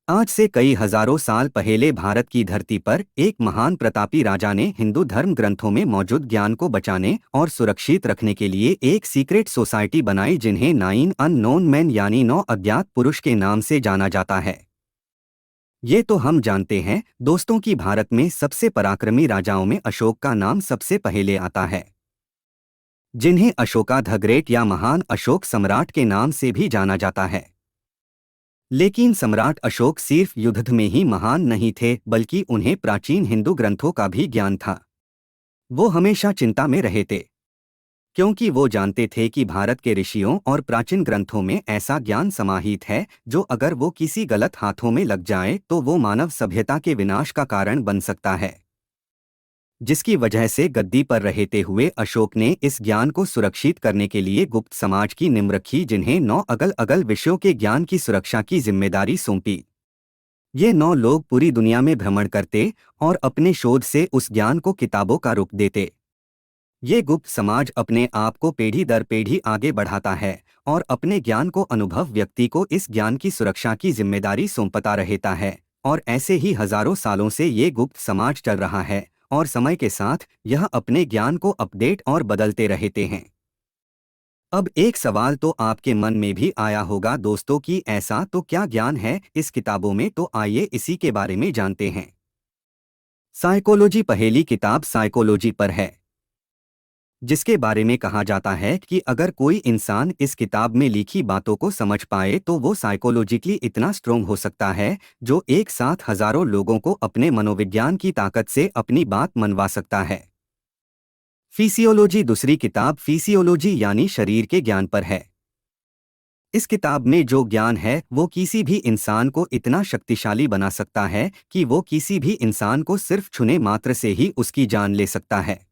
आज से कई हजारों साल पहले भारत की धरती पर एक महान प्रतापी राजा ने हिंदू धर्म ग्रंथों में मौजूद ज्ञान को बचाने और सुरक्षित रखने के लिए एक सीक्रेट सोसाइटी बनाई, जिन्हें 9 अननोन मैन यानी 9 अज्ञात पुरुष के नाम से जाना जाता है। ये तो हम जानते हैं दोस्तों कि भारत में सबसे पराक्रमी राजाओं में अशोक का नाम सबसे पहले आता है, जिन्हें अशोका द ग्रेट या महान अशोक सम्राट के नाम से भी जाना जाता है। लेकिन सम्राट अशोक सिर्फ युद्ध में ही महान नहीं थे, बल्कि उन्हें प्राचीन हिंदू ग्रंथों का भी ज्ञान था। वो हमेशा चिंता में रहे थे, क्योंकि वो जानते थे कि भारत के ऋषियों और प्राचीन ग्रंथों में ऐसा ज्ञान समाहित है जो अगर वो किसी गलत हाथों में लग जाए तो वो मानव सभ्यता के विनाश का कारण बन सकता है। जिसकी वजह से गद्दी पर रहते हुए अशोक ने इस ज्ञान को सुरक्षित करने के लिए गुप्त समाज की नींव रखी, जिन्हें 9 अलग-अलग विषयों के ज्ञान की सुरक्षा की जिम्मेदारी सौंपी। ये 9 लोग पूरी दुनिया में भ्रमण करते और अपने शोध से उस ज्ञान को किताबों का रूप देते। ये गुप्त समाज अपने आप को पीढ़ी दर पीढ़ी आगे बढ़ाता है और अपने ज्ञान को अनुभव व्यक्ति को इस ज्ञान की सुरक्षा की जिम्मेदारी सौंपता रहता है। और ऐसे ही हजारों सालों से ये गुप्त समाज चल रहा है और समय के साथ यह अपने ज्ञान को अपडेट और बदलते रहते हैं। अब एक सवाल तो आपके मन में भी आया होगा दोस्तों कि ऐसा तो क्या ज्ञान है इस किताबों में, तो आइए इसी के बारे में जानते हैं। साइकोलॉजी पहली किताब साइकोलॉजी पर है, जिसके बारे में कहा जाता है कि अगर कोई इंसान इस किताब में लिखी बातों को समझ पाए तो वो साइकोलॉजिकली इतना स्ट्रोंग हो सकता है जो एक साथ हजारों लोगों को अपने मनोविज्ञान की ताकत से अपनी बात मनवा सकता है। फिजियोलॉजी दूसरी किताब फिजियोलॉजी यानी शरीर के ज्ञान पर है। इस किताब में जो ज्ञान है वो किसी भी इंसान को इतना शक्तिशाली बना सकता है कि वो किसी भी इंसान को सिर्फ छूने मात्र से ही उसकी जान ले सकता है,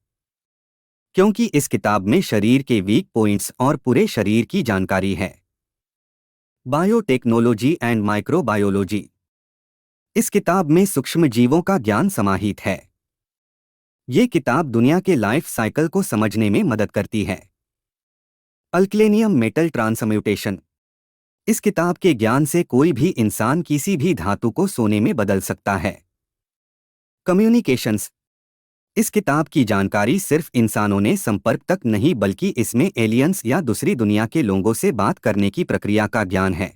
क्योंकि इस किताब में शरीर के वीक पॉइंट्स और पूरे शरीर की जानकारी है। बायोटेक्नोलॉजी एंड माइक्रोबायोलॉजी इस किताब में सूक्ष्म जीवों का ज्ञान समाहित है। ये किताब दुनिया के लाइफ साइकिल को समझने में मदद करती है। अल्केनियम मेटल ट्रांसम्यूटेशन इस किताब के ज्ञान से कोई भी इंसान किसी भी धातु को सोने में बदल सकता है। कम्युनिकेशंस इस किताब की जानकारी सिर्फ इंसानों ने संपर्क तक नहीं, बल्कि इसमें एलियंस या दूसरी दुनिया के लोगों से बात करने की प्रक्रिया का ज्ञान है।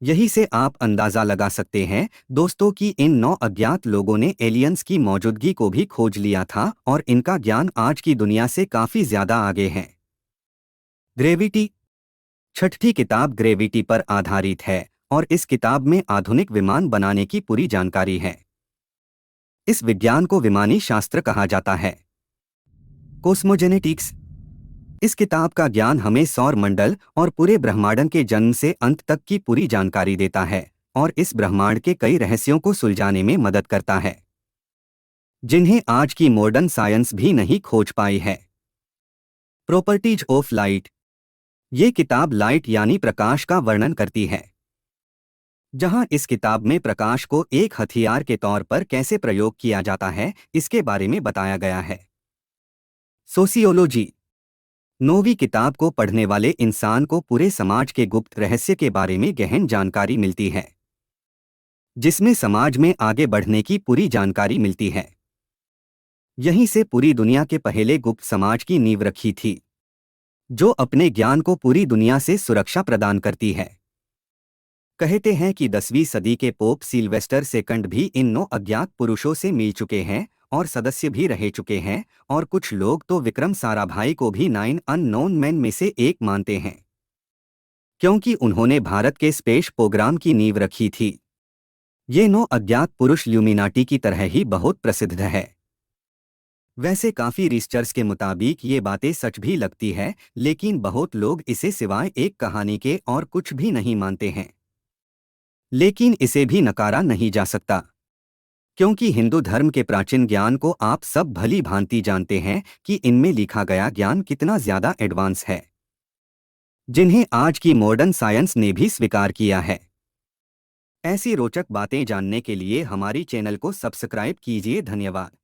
यही से आप अंदाजा लगा सकते हैं दोस्तों कि इन 9 अज्ञात लोगों ने एलियंस की मौजूदगी को भी खोज लिया था और इनका ज्ञान आज की दुनिया से काफी ज्यादा आगे है। ग्रेविटी छठी किताब ग्रेविटी पर आधारित है और इस किताब में आधुनिक विमान बनाने की पूरी जानकारी है। इस विज्ञान को विमानी शास्त्र कहा जाता है। कोस्मोजेनेटिक्स इस किताब का ज्ञान हमें सौर मंडल और पूरे ब्रह्मांड के जन्म से अंत तक की पूरी जानकारी देता है और इस ब्रह्मांड के कई रहस्यों को सुलझाने में मदद करता है, जिन्हें आज की मॉडर्न साइंस भी नहीं खोज पाई है। प्रॉपर्टीज ऑफ लाइट ये किताब लाइट यानी प्रकाश का वर्णन करती है, जहां इस किताब में प्रकाश को एक हथियार के तौर पर कैसे प्रयोग किया जाता है इसके बारे में बताया गया है। सोशियोलॉजी 9वीं किताब को पढ़ने वाले इंसान को पूरे समाज के गुप्त रहस्य के बारे में गहन जानकारी मिलती है, जिसमें समाज में आगे बढ़ने की पूरी जानकारी मिलती है। यहीं से पूरी दुनिया के पहले गुप्त समाज की नींव रखी थी, जो अपने ज्ञान को पूरी दुनिया से सुरक्षा प्रदान करती है। कहते हैं कि 10वीं सदी के पोप सिल्वेस्टर सेकंड भी इन 9 अज्ञात पुरुषों से मिल चुके हैं और सदस्य भी रह चुके हैं, और कुछ लोग तो विक्रम साराभाई को भी 9 अननोन मैन में से एक मानते हैं, क्योंकि उन्होंने भारत के स्पेस प्रोग्राम की नींव रखी थी। ये 9 अज्ञात पुरुष ल्यूमिनाटी की तरह ही बहुत प्रसिद्ध है। वैसे काफी रिसर्च के मुताबिक ये बातें सच भी लगती है, लेकिन बहुत लोग इसे सिवाय एक कहानी के और कुछ भी नहीं मानते हैं। लेकिन इसे भी नकारा नहीं जा सकता, क्योंकि हिंदू धर्म के प्राचीन ज्ञान को आप सब भली भांति जानते हैं कि इनमें लिखा गया ज्ञान कितना ज्यादा एडवांस है, जिन्हें आज की मॉडर्न साइंस ने भी स्वीकार किया है। ऐसी रोचक बातें जानने के लिए हमारी चैनल को सब्सक्राइब कीजिए। धन्यवाद।